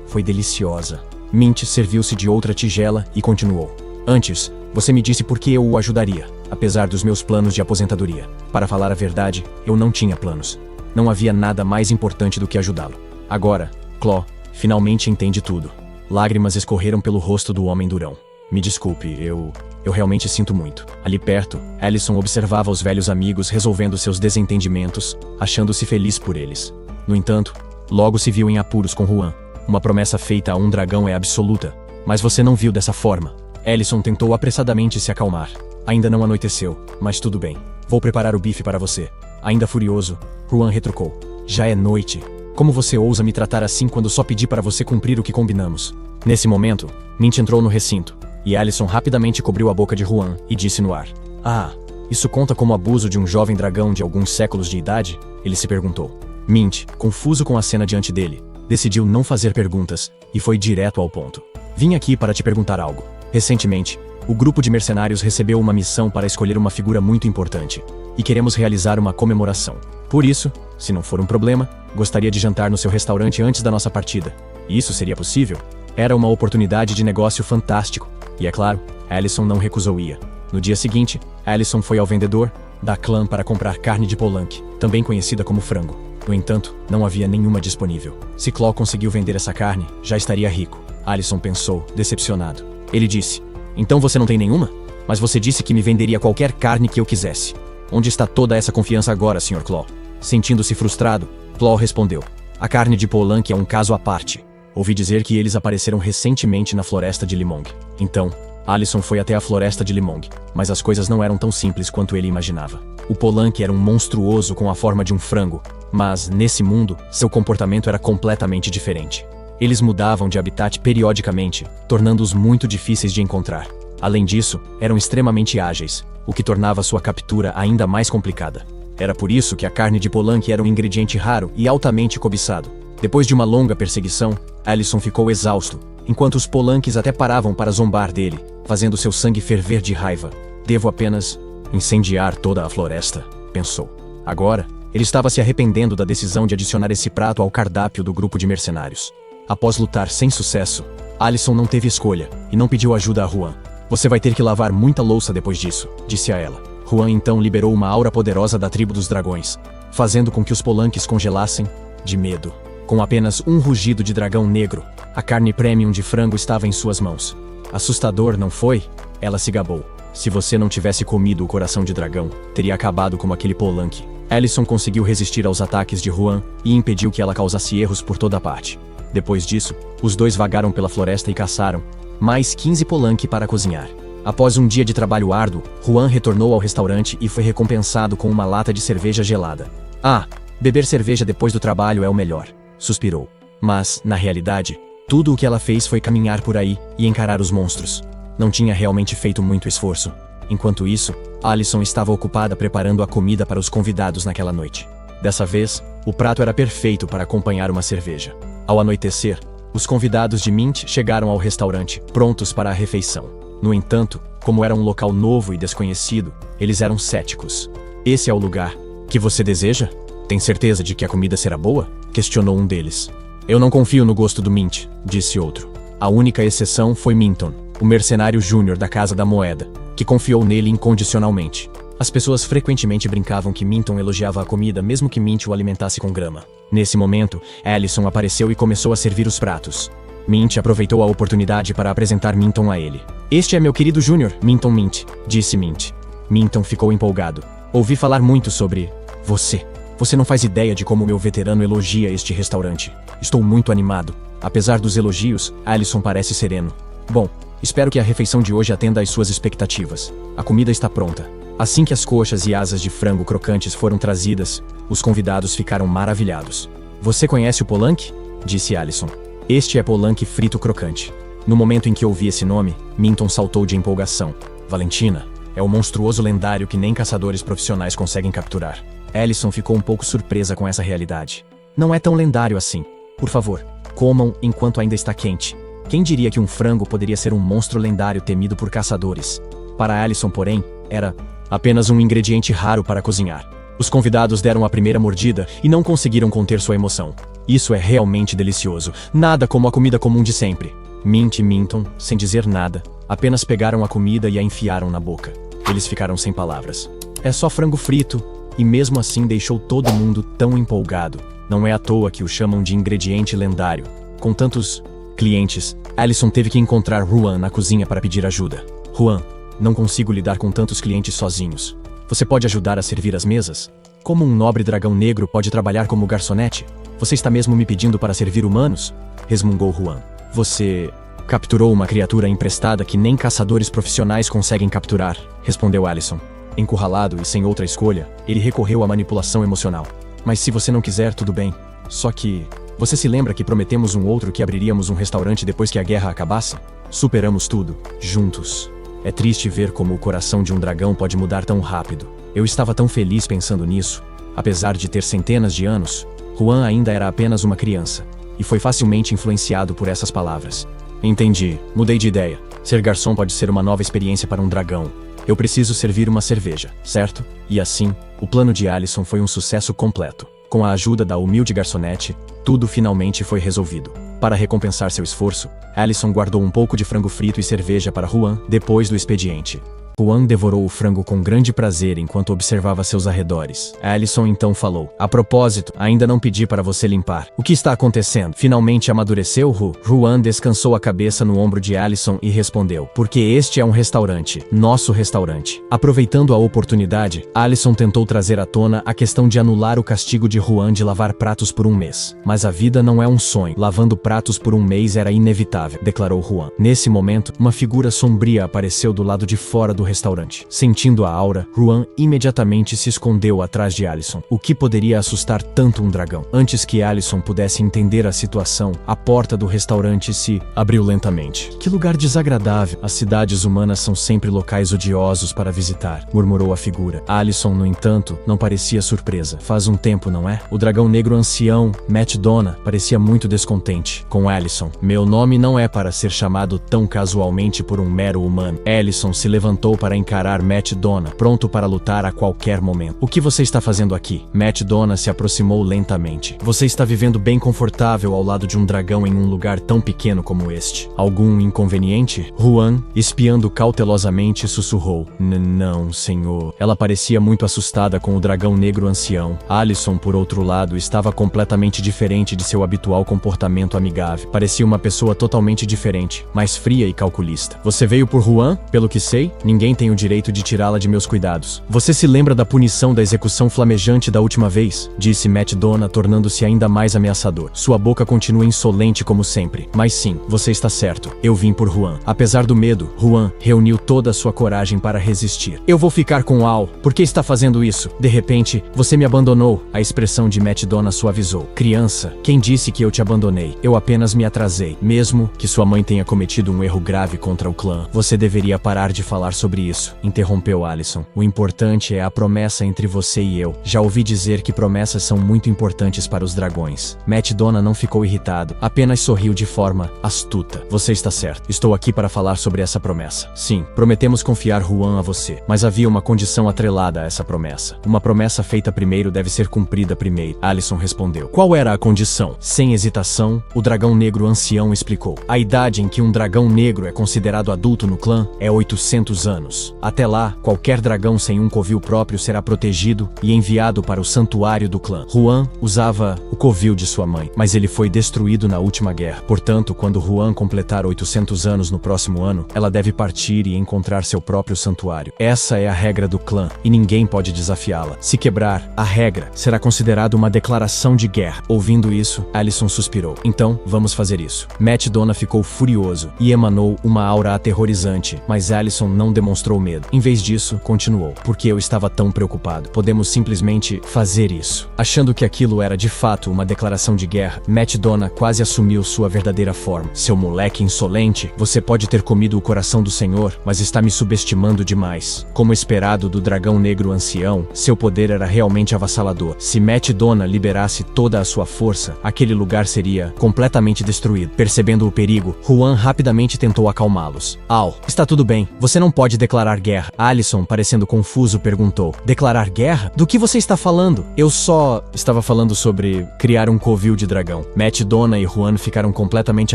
foi deliciosa. Myant serviu-se de outra tigela e continuou. Antes, você me disse por que eu o ajudaria, apesar dos meus planos de aposentadoria. Para falar a verdade, eu não tinha planos. Não havia nada mais importante do que ajudá-lo. Agora, Cló, finalmente entende tudo. Lágrimas escorreram pelo rosto do homem durão. Me desculpe, eu realmente sinto muito. Ali perto, Allison observava os velhos amigos resolvendo seus desentendimentos, achando-se feliz por eles. No entanto, logo se viu em apuros com Juan. Uma promessa feita a um dragão é absoluta, mas você não viu dessa forma. Allison tentou apressadamente se acalmar. Ainda não anoiteceu, mas tudo bem. Vou preparar o bife para você. Ainda furioso, Juan retrucou. Já é noite. Como você ousa me tratar assim quando só pedi para você cumprir o que combinamos? Nesse momento, Myant entrou no recinto, E Alison rapidamente cobriu a boca de Juan e disse no ar: "Ah, isso conta como abuso de um jovem dragão de alguns séculos de idade?" Ele se perguntou. Mint, confuso com a cena diante dele, decidiu não fazer perguntas e foi direto ao ponto. "Vim aqui para te perguntar algo. Recentemente, o grupo de mercenários recebeu uma missão para escolher uma figura muito importante, e queremos realizar uma comemoração. Por isso, se não for um problema, gostaria de jantar no seu restaurante antes da nossa partida. Isso seria possível?" Era uma oportunidade de negócio fantástico, e é claro, Alison não recusou ir. No dia seguinte, Alison foi ao vendedor da clã para comprar carne de polanque, também conhecida como frango. No entanto, não havia nenhuma disponível. Se Claw conseguiu vender essa carne, já estaria rico. Alison pensou, decepcionado. Ele disse: "Então você não tem nenhuma? Mas você disse que me venderia qualquer carne que eu quisesse. Onde está toda essa confiança agora, Sr. Claw?" Sentindo-se frustrado, Claw respondeu: "A carne de polanque é um caso à parte. Ouvi dizer que eles apareceram recentemente na floresta de Limong." Então, Alison foi até a floresta de Limong, mas as coisas não eram tão simples quanto ele imaginava. O polanque era um monstruoso com a forma de um frango, mas, nesse mundo, seu comportamento era completamente diferente. Eles mudavam de habitat periodicamente, tornando-os muito difíceis de encontrar. Além disso, eram extremamente ágeis, o que tornava sua captura ainda mais complicada. Era por isso que a carne de polanque era um ingrediente raro e altamente cobiçado. Depois de uma longa perseguição, Alison ficou exausto, enquanto os polanques até paravam para zombar dele, fazendo seu sangue ferver de raiva. "Devo apenas incendiar toda a floresta", pensou. Agora, ele estava se arrependendo da decisão de adicionar esse prato ao cardápio do grupo de mercenários. Após lutar sem sucesso, Alison não teve escolha e não pediu ajuda a Juan. "Você vai ter que lavar muita louça depois disso", disse a ela. Juan então liberou uma aura poderosa da tribo dos dragões, fazendo com que os polanques congelassem de medo. Com apenas um rugido de dragão negro, a carne premium de frango estava em suas mãos. "Assustador, não foi?" Ela se gabou. "Se você não tivesse comido o coração de dragão, teria acabado como aquele polanque." Alison conseguiu resistir aos ataques de Juan e impediu que ela causasse erros por toda parte. Depois disso, os dois vagaram pela floresta e caçaram mais 15 polanque para cozinhar. Após um dia de trabalho árduo, Juan retornou ao restaurante e foi recompensado com uma lata de cerveja gelada. "Ah, beber cerveja depois do trabalho é o melhor", suspirou. Mas, na realidade, tudo o que ela fez foi caminhar por aí e encarar os monstros. Não tinha realmente feito muito esforço. Enquanto isso, Alison estava ocupada preparando a comida para os convidados naquela noite. Dessa vez, o prato era perfeito para acompanhar uma cerveja. Ao anoitecer, os convidados de Mint chegaram ao restaurante, prontos para a refeição. No entanto, como era um local novo e desconhecido, eles eram céticos. "Esse é o lugar que você deseja? Tem certeza de que a comida será boa?" questionou um deles. "Eu não confio no gosto do Mint", disse outro. A única exceção foi Minton, o mercenário júnior da Casa da Moeda, que confiou nele incondicionalmente. As pessoas frequentemente brincavam que Minton elogiava a comida mesmo que Mint o alimentasse com grama. Nesse momento, Alison apareceu e começou a servir os pratos. Mint aproveitou a oportunidade para apresentar Minton a ele. "Este é meu querido Júnior, Minton Mint", disse Mint. Minton ficou empolgado. "Ouvi falar muito sobre você. Você não faz ideia de como meu veterano elogia este restaurante. Estou muito animado." Apesar dos elogios, Alison parece sereno. "Bom, espero que a refeição de hoje atenda às suas expectativas. A comida está pronta." Assim que as coxas e asas de frango crocantes foram trazidas, os convidados ficaram maravilhados. "Você conhece o polanque?", disse Alison. "Este é polanque frito crocante." No momento em que ouvi esse nome, Minton saltou de empolgação. "Valentina, é o monstruoso lendário que nem caçadores profissionais conseguem capturar." Alison ficou um pouco surpresa com essa realidade. "Não é tão lendário assim. Por favor, comam enquanto ainda está quente. Quem diria que um frango poderia ser um monstro lendário temido por caçadores?" Para Alison, porém, era apenas um ingrediente raro para cozinhar. Os convidados deram a primeira mordida e não conseguiram conter sua emoção. "Isso é realmente delicioso. Nada como a comida comum de sempre." Mint e Minton, sem dizer nada, apenas pegaram a comida e a enfiaram na boca. Eles ficaram sem palavras. "É só frango frito", e mesmo assim deixou todo mundo tão empolgado. Não é à toa que o chamam de ingrediente lendário. Com tantos clientes, Alison teve que encontrar Juan na cozinha para pedir ajuda. "Juan, não consigo lidar com tantos clientes sozinhos. Você pode ajudar a servir as mesas? Como um nobre dragão negro pode trabalhar como garçonete? Você está mesmo me pedindo para servir humanos?", resmungou Juan. "Você capturou uma criatura emprestada que nem caçadores profissionais conseguem capturar", respondeu Alison. Encurralado e sem outra escolha, ele recorreu à manipulação emocional. "Mas se você não quiser, tudo bem. Só que... você se lembra que prometemos um outro que abriríamos um restaurante depois que a guerra acabasse? Superamos tudo, juntos. É triste ver como o coração de um dragão pode mudar tão rápido. Eu estava tão feliz pensando nisso. Apesar de ter centenas de anos, Juan ainda era apenas uma criança, e foi facilmente influenciado por essas palavras. Entendi, mudei de ideia. Ser garçom pode ser uma nova experiência para um dragão. Eu preciso servir uma cerveja, certo? E assim, o plano de Allison foi um sucesso completo. Com a ajuda da humilde garçonete, tudo finalmente foi resolvido. Para recompensar seu esforço, Allison guardou um pouco de frango frito e cerveja para Juan depois do expediente. Juan devorou o frango com grande prazer enquanto observava seus arredores. Allison então falou: "A propósito, ainda não pedi para você limpar. O que está acontecendo? Finalmente amadureceu, Ru?" Juan descansou a cabeça no ombro de Allison e respondeu: "Porque este é um restaurante, nosso restaurante." Aproveitando a oportunidade, Allison tentou trazer à tona a questão de anular o castigo de Juan de lavar pratos por um mês. Mas a vida não é um sonho. Lavando pratos por um mês era inevitável, declarou Juan. Nesse momento, uma figura sombria apareceu do lado de fora do restaurante. Sentindo a aura, Juan imediatamente se escondeu atrás de Allison. O que poderia assustar tanto um dragão? Antes que Allison pudesse entender a situação, a porta do restaurante se abriu lentamente. Que lugar desagradável. As cidades humanas são sempre locais odiosos para visitar, murmurou a figura. Allison, no entanto, não parecia surpresa. Faz um tempo, não é? O dragão negro ancião, Matt Dona, parecia muito descontente com Allison. Meu nome não é para ser chamado tão casualmente por um mero humano. Allison se levantou para encarar Matt Dona, pronto para lutar a qualquer momento. O que você está fazendo aqui? Matt Dona se aproximou lentamente. Você está vivendo bem confortável ao lado de um dragão em um lugar tão pequeno como este. Algum inconveniente? Juan, espiando cautelosamente, sussurrou: Não, senhor." Ela parecia muito assustada com o dragão negro ancião. Allison, por outro lado, estava completamente diferente de seu habitual comportamento amigável. Parecia uma pessoa totalmente diferente, mais fria e calculista. "Você veio por Juan? Pelo que sei, ninguém tem o direito de tirá-la de meus cuidados. Você se lembra da punição da execução flamejante da última vez?" disse Matt Dona, tornando-se ainda mais ameaçador. Sua boca continua insolente como sempre. "Mas sim, você está certo. Eu vim por Juan." Apesar do medo, Juan reuniu toda a sua coragem para resistir. "Eu vou ficar com Al. Por que está fazendo isso? De repente, você me abandonou." A expressão de Matt Dona suavizou. "Criança, quem disse que eu te abandonei? Eu apenas me atrasei. Mesmo que sua mãe tenha cometido um erro grave contra o clã, você deveria parar de falar sobre isso", interrompeu Allison. "O importante é a promessa entre você e eu. Já ouvi dizer que promessas são muito importantes para os dragões." Matt Dona não ficou irritado, apenas sorriu de forma astuta. "Você está certo. Estou aqui para falar sobre essa promessa. Sim, prometemos confiar Juan a você, mas havia uma condição atrelada a essa promessa. Uma promessa feita primeiro deve ser cumprida primeiro." Allison respondeu. "Qual era a condição?" Sem hesitação, o dragão negro ancião explicou. "A idade em que um dragão negro é considerado adulto no clã é 800 anos. Até lá, qualquer dragão sem um covil próprio será protegido e enviado para o santuário do clã. Juan usava o covil de sua mãe, mas ele foi destruído na última guerra. Portanto, quando Juan completar 800 anos no próximo ano, ela deve partir e encontrar seu próprio santuário. Essa é a regra do clã, e ninguém pode desafiá-la. Se quebrar a regra, será considerado uma declaração de guerra." Ouvindo isso, Allison suspirou. "Então, vamos fazer isso." Matt Dona ficou furioso e emanou uma aura aterrorizante, mas Allison não demonstrou medo. Em vez disso, continuou. "Porque eu estava tão preocupado. Podemos simplesmente fazer isso." Achando que aquilo era de fato uma declaração de guerra, Matt Dona quase assumiu sua verdadeira forma. "Seu moleque insolente, você pode ter comido o coração do Senhor, mas está me subestimando demais." Como esperado do dragão negro ancião, seu poder era realmente avassalador. Se Matt Dona liberasse toda a sua força, aquele lugar seria completamente destruído. Percebendo o perigo, Juan rapidamente tentou acalmá-los. "Al, está tudo bem. Você não pode declarar guerra." Allison, parecendo confuso, perguntou. "Declarar guerra? Do que você está falando?" "Eu só estava falando sobre criar um covil de dragão." Matt Dona e Juan ficaram completamente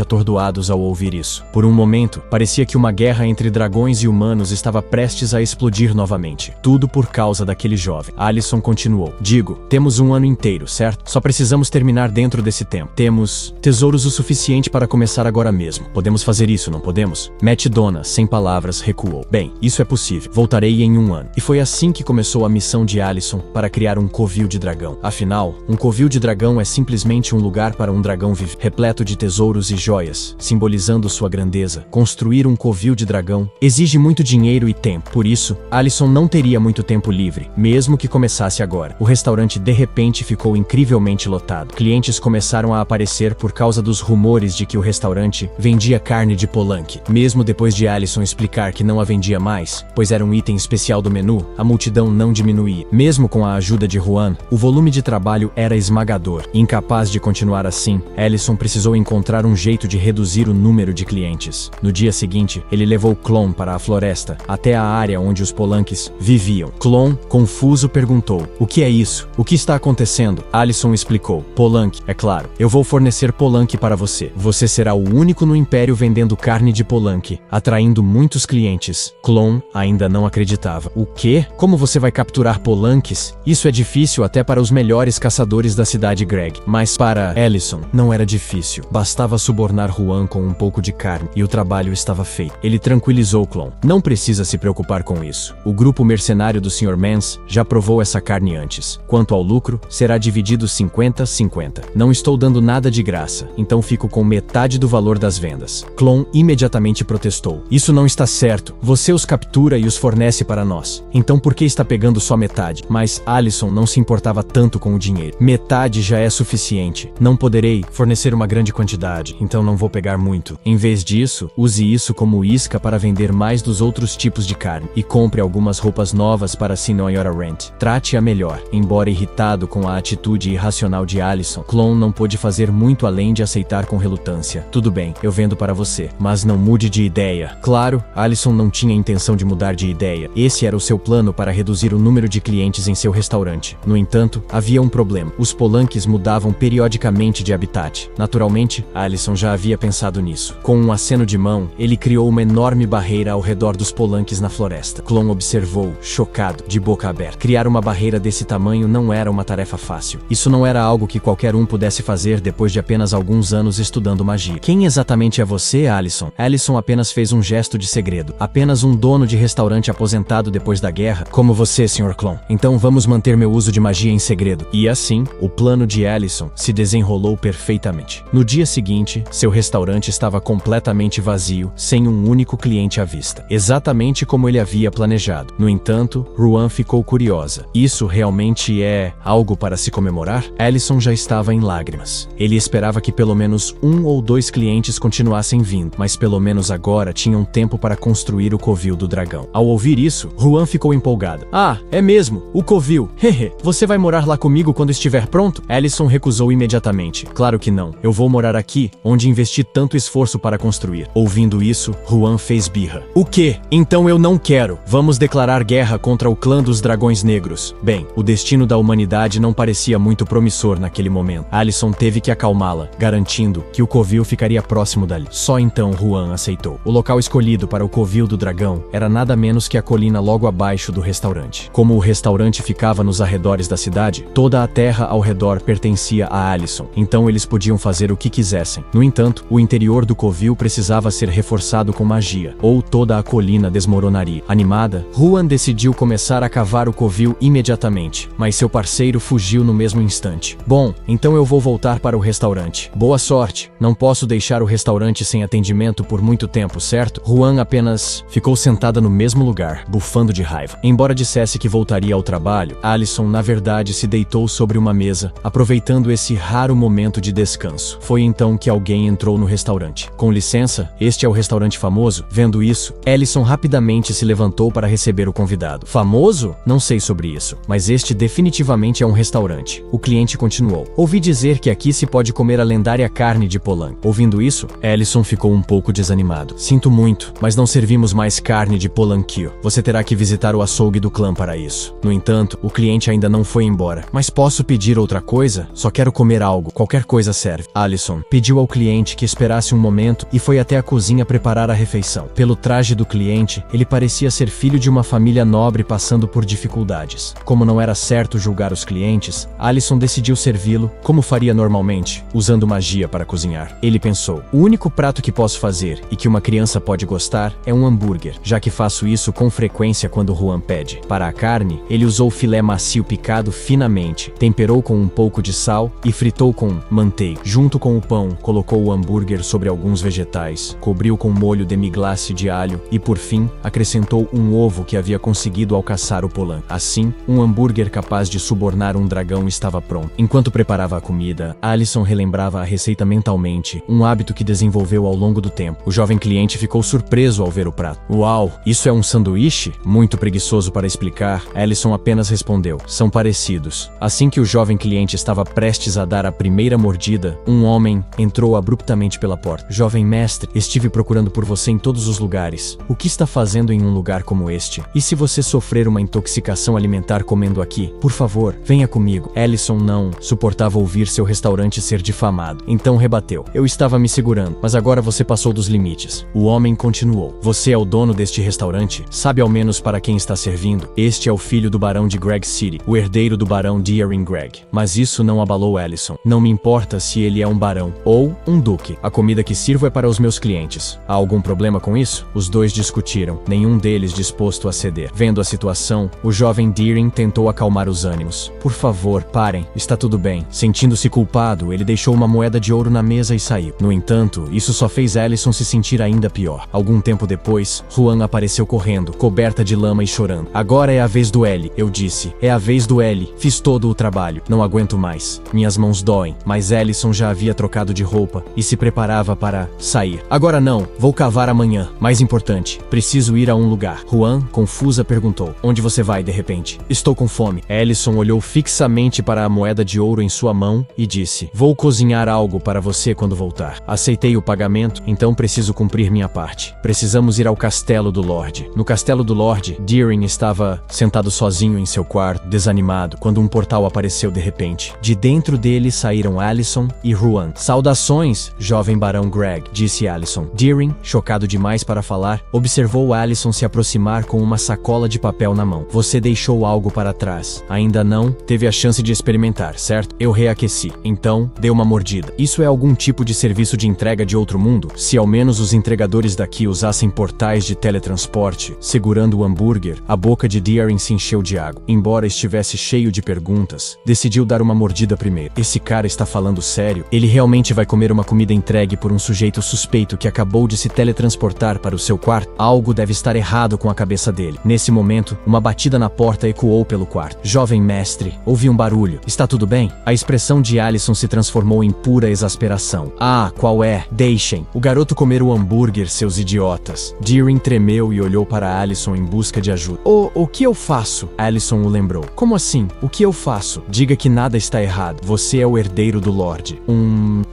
atordoados ao ouvir isso. Por um momento, parecia que uma guerra entre dragões e humanos estava prestes a explodir novamente. Tudo por causa daquele jovem. Allison continuou. "Digo, temos um ano inteiro, certo? Só precisamos terminar dentro desse tempo. Temos tesouros o suficiente para começar agora mesmo. Podemos fazer isso, não podemos?" Matt Dona, sem palavras, recuou. "Bem, isso é possível. Voltarei em 1 ano. E foi assim que começou a missão de Allison para criar um covil de dragão. Afinal, um covil de dragão é simplesmente um lugar para um dragão viver, repleto de tesouros e joias, simbolizando sua grandeza. Construir um covil de dragão exige muito dinheiro e tempo. Por isso, Allison não teria muito tempo livre, mesmo que começasse agora. O restaurante de repente ficou incrivelmente lotado. Clientes começaram a aparecer por causa dos rumores de que o restaurante vendia carne de polanque. Mesmo depois de Allison explicar que não a vendia mais, pois era um item especial do menu, a multidão não diminuía. Mesmo com a ajuda de Juan, o volume de trabalho era esmagador. Incapaz de continuar assim, Allison precisou encontrar um jeito de reduzir o número de clientes. No dia seguinte, ele levou Clon para a floresta, até a área onde os polanques viviam. Clon, confuso, perguntou: "O que é isso? O que está acontecendo?" Allison explicou: "Polanque, é claro. Eu vou fornecer polanque para você. Você será o único no Império vendendo carne de polanque, atraindo muitos clientes." Clon ainda não acreditava. "O quê? Como você vai capturar polanques? Isso é difícil até para os melhores caçadores da cidade Greg." Mas para Allison, não era difícil. Bastava subornar Juan com um pouco de carne e o trabalho estava feito. Ele tranquilizou Clon: "Não precisa se preocupar com isso. O grupo mercenário do Sr. Mans já provou essa carne antes. Quanto ao lucro, será dividido 50-50. Não estou dando nada de graça, então fico com metade do valor das vendas." Clon imediatamente protestou: "Isso não está certo. Você os captura e os fornece para nós. Então por que está pegando só metade?" Mas Allison não se importava tanto com o dinheiro. "Metade já é suficiente. Não poderei fornecer uma grande quantidade, então não vou pegar muito. Em vez disso, use isso como isca para vender mais dos outros tipos de carne. E compre algumas roupas novas para a Senhora Rent. Trate-a melhor." Embora irritado com a atitude irracional de Allison, Clon não pôde fazer muito além de aceitar com relutância. "Tudo bem, eu vendo para você, mas não mude de ideia." Claro, Allison não tinha intenção de mudar de ideia. Esse era o seu plano para reduzir o número de clientes em seu restaurante. No entanto, havia um problema. Os polanques mudavam periodicamente de habitat. Naturalmente, Allison já havia pensado nisso. Com um aceno de mão, ele criou uma enorme barreira ao redor dos polanques na floresta. Clon observou, chocado, de boca aberta. Criar uma barreira desse tamanho não era uma tarefa fácil. Isso não era algo que qualquer um pudesse fazer depois de apenas alguns anos estudando magia. "Quem exatamente é você, Allison?" Allison apenas fez um gesto de segredo. "Apenas um dono de restaurante aposentado depois da guerra, como você, Sr. Clon. Então vamos manter meu uso de magia em segredo." E assim, o plano de Allison se desenrolou perfeitamente. No dia seguinte, seu restaurante estava completamente vazio, sem um único cliente à vista. Exatamente como ele havia planejado. No entanto, Juan ficou curiosa. "Isso realmente é algo para se comemorar?" Allison já estava em lágrimas. Ele esperava que pelo menos 1 ou 2 clientes continuassem vindo, mas pelo menos agora tinham tempo para construir o covil do dragão. Ao ouvir isso, Juan ficou empolgado. "Ah, é mesmo, o covil. Hehe, você vai morar lá comigo quando estiver pronto?" Allison recusou imediatamente. "Claro que não. Eu vou morar aqui, onde investi tanto esforço para construir." Ouvindo isso, Juan fez birra. "O quê? Então eu não quero. Vamos declarar guerra contra o clã dos dragões negros." Bem, o destino da humanidade não parecia muito promissor naquele momento. Allison teve que acalmá-la, garantindo que o covil ficaria próximo dali. Só então Juan aceitou. O local escolhido para o covil do dragão era nada menos que a colina logo abaixo do restaurante. Como o restaurante ficava nos arredores da cidade, toda a terra ao redor pertencia a Allison, então eles podiam fazer o que quisessem. No entanto, o interior do covil precisava ser reforçado com magia, ou toda a colina desmoronaria. Animada, Juan decidiu começar a cavar o covil imediatamente, mas seu parceiro fugiu no mesmo instante. "Bom, então eu vou voltar para o restaurante. Boa sorte. Não posso deixar o restaurante sem atendimento por muito tempo, certo?" Juan apenas ficou sentada no mesmo lugar, bufando de raiva. Embora dissesse que voltaria ao trabalho, Allison na verdade se deitou sobre uma mesa, aproveitando esse raro momento de descanso. Foi então que alguém entrou no restaurante. "Com licença, este é o restaurante famoso?" Vendo isso, Allison rapidamente se levantou para receber o convidado. "Famoso? Não sei sobre isso, mas este definitivamente é um restaurante." O cliente continuou. "Ouvi dizer que aqui se pode comer a lendária carne de polanque." Ouvindo isso, Allison ficou um pouco desanimado. "Sinto muito, mas não servimos mais carne de polanquio. Você terá que visitar o açougue do clã para isso." No entanto, o cliente ainda não foi embora. "Mas posso pedir outra coisa? Só quero comer algo. Qualquer coisa serve." Allison pediu ao cliente que esperasse um momento e foi até a cozinha preparar a refeição. Pelo traje do cliente, ele parecia ser filho de uma família nobre passando por dificuldades. Como não era certo julgar os clientes, Allison decidiu servi-lo como faria normalmente, usando magia para cozinhar. Ele pensou: "O único prato que posso fazer e que uma criança pode gostar é um hambúrguer." já que faço isso com frequência quando Juan pede. Para a carne, ele usou filé macio picado finamente, temperou com um pouco de sal e fritou com manteiga. Junto com o pão, colocou o hambúrguer sobre alguns vegetais, cobriu com molho demi-glace de alho e, por fim, acrescentou um ovo que havia conseguido ao caçar o polan. Assim, um hambúrguer capaz de subornar um dragão estava pronto. Enquanto preparava a comida, Allison relembrava a receita mentalmente, um hábito que desenvolveu ao longo do tempo. O jovem cliente ficou surpreso ao ver o prato. Uau, isso é um sanduíche? Muito preguiçoso para explicar, Allison apenas respondeu, são parecidos. Assim que o jovem cliente estava prestes a dar a primeira mordida, um homem entrou abruptamente pela porta. Jovem mestre, estive procurando por você em todos os lugares. O que está fazendo em um lugar como este? E se você sofrer uma intoxicação alimentar comendo aqui? Por favor, venha comigo. Allison não suportava ouvir seu restaurante ser difamado. Então rebateu. Eu estava me segurando, mas agora você passou dos limites. O homem continuou. Você é o dono deste restaurante? Sabe ao menos para quem está servindo? Este é o filho do barão de Greg City, o herdeiro do barão Deering Greg. Mas isso não abalou Allison. Não me importa se ele é um barão ou um duque. A comida que sirvo é para os meus clientes. Há algum problema com isso? Os dois discutiram, nenhum deles disposto a ceder. Vendo a situação, o jovem Deering tentou acalmar os ânimos. Por favor, parem. Está tudo bem. Sentindo-se culpado, ele deixou uma moeda de ouro na mesa e saiu. No entanto, isso só fez Allison se sentir ainda pior. Algum tempo depois, Juan apareceu correndo, coberta de lama e chorando. Agora é a vez do L, eu disse. É a vez do L. Fiz todo o trabalho. Não aguento mais. Minhas mãos doem. Mas Allison já havia trocado de roupa e se preparava para sair. Agora não. Vou cavar amanhã. Mais importante, preciso ir a um lugar. Juan, confusa, perguntou. Onde você vai, de repente? Estou com fome. Allison olhou fixamente para a moeda de ouro em sua mão e disse. Vou cozinhar algo para você quando voltar. Aceitei o pagamento, então preciso cumprir minha parte. Precisamos ir ao castelo do Lorde. No castelo do Lorde, Deering estava sentado sozinho em seu quarto, desanimado, quando um portal apareceu de repente. De dentro dele saíram Allison e Juan. Saudações, jovem barão Greg, disse Allison. Deering, chocado demais para falar, observou Allison se aproximar com uma sacola de papel na mão. Você deixou algo para trás. Ainda não teve a chance de experimentar, certo? Eu reaqueci. Então, deu uma mordida. Isso é algum tipo de serviço de entrega de outro mundo? Se ao menos os entregadores daqui usassem portais de teletransporte, segurando o hambúrguer, a boca de Deering se encheu de água. Embora estivesse cheio de perguntas, decidiu dar uma mordida primeiro. Esse cara está falando sério? Ele realmente vai comer uma comida entregue por um sujeito suspeito que acabou de se teletransportar para o seu quarto? Algo deve estar errado com a cabeça dele. Nesse momento, uma batida na porta ecoou pelo quarto. Jovem mestre, ouvi um barulho. Está tudo bem? A expressão de Allison se transformou em pura exasperação. Ah, qual é? Deixem o garoto comer o hambúrguer, seus idiotas. Deering tremeu e olhou para Allison em busca de ajuda. O que eu faço? Allison o lembrou. Como assim? O que eu faço? Diga que nada está errado. Você é o herdeiro do Lorde.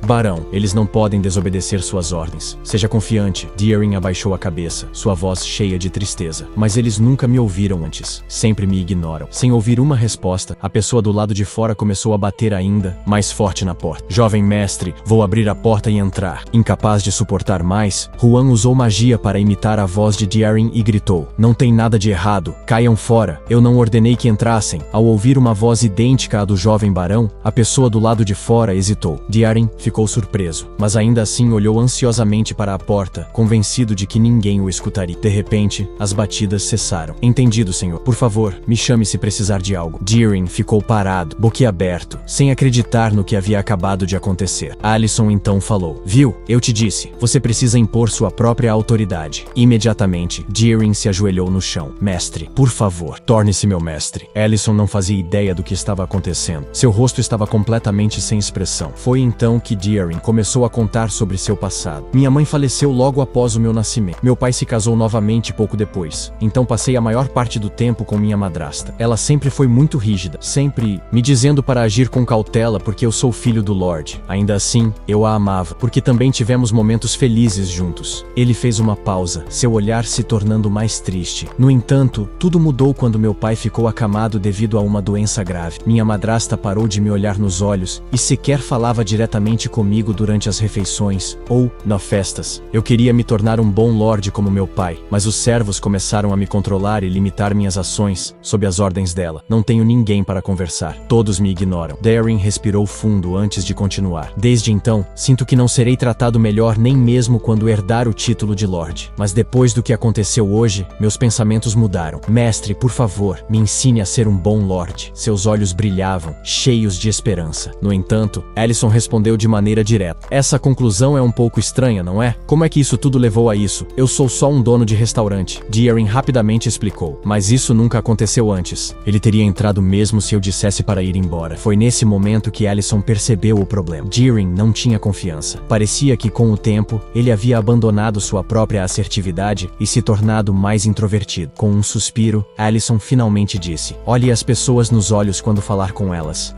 Barão. Eles não podem desobedecer suas ordens. Seja confiante. Deering abaixou a cabeça, sua voz cheia de tristeza. Mas eles nunca me ouviram antes. Sempre me ignoram. Sem ouvir uma resposta, a pessoa do lado de fora começou a bater ainda mais forte na porta. Jovem mestre, vou abrir a porta e entrar. Incapaz de suportar mais, Juan usou magia para imitar a voz de Deering e gritou. Não tem nada de errado. Caiam fora. Eu não ordenei que entrassem. Ao ouvir uma voz idêntica à do jovem barão, a pessoa do lado de fora hesitou. Deering ficou surpreso, mas ainda assim olhou ansiosamente para a porta, convencido de que ninguém o escutaria. De repente, as batidas cessaram. Entendido, senhor. Por favor, me chame se precisar de algo. Deering ficou parado, boquiaberto, sem acreditar no que havia acabado de acontecer. Allison então falou. Viu? Eu te disse. Você precisa impor sua própria autoridade. Imediatamente, Deering se ajoelhou no chão. Mestre, por favor, torne-se meu mestre. Allison não fazia ideia do que estava acontecendo. Seu rosto estava completamente sem expressão. Foi então que Deering começou a contar sobre seu passado. Minha mãe faleceu logo após o meu nascimento. Meu pai se casou novamente pouco depois. Então passei a maior parte do tempo com minha madrasta. Ela sempre foi muito rígida, sempre me dizendo para agir com cautela porque eu sou filho do Lorde. Ainda assim, eu a amava, porque também tivemos momentos felizes juntos. Ele fez uma pausa, seu olhar se tornando mais triste. No entanto, tudo mudou quando meu pai ficou acamado devido a uma doença grave. Minha madrasta parou de me olhar nos olhos e sequer falava diretamente comigo durante as refeições ou nas festas. Eu queria me tornar um bom lorde como meu pai, mas os servos começaram a me controlar e limitar minhas ações sob as ordens dela. Não tenho ninguém para conversar. Todos me ignoram. Deering respirou fundo antes de continuar. Desde então, sinto que não serei tratado melhor nem mesmo quando herdar o título de Lorde. Mas depois do do que aconteceu hoje, meus pensamentos mudaram. Mestre, por favor, me ensine a ser um bom lorde. Seus olhos brilhavam, cheios de esperança. No entanto, Alicent respondeu de maneira direta. Essa conclusão é um pouco estranha, não é? Como é que isso tudo levou a isso? Eu sou só um dono de restaurante. Deering rapidamente explicou. Mas isso nunca aconteceu antes. Ele teria entrado mesmo se eu dissesse para ir embora. Foi nesse momento que Alicent percebeu o problema. Deering não tinha confiança. Parecia que com o tempo, ele havia abandonado sua própria assertividade e se tornado mais introvertido. Com um suspiro, Alicent finalmente disse: olhe as pessoas nos olhos quando falar com elas.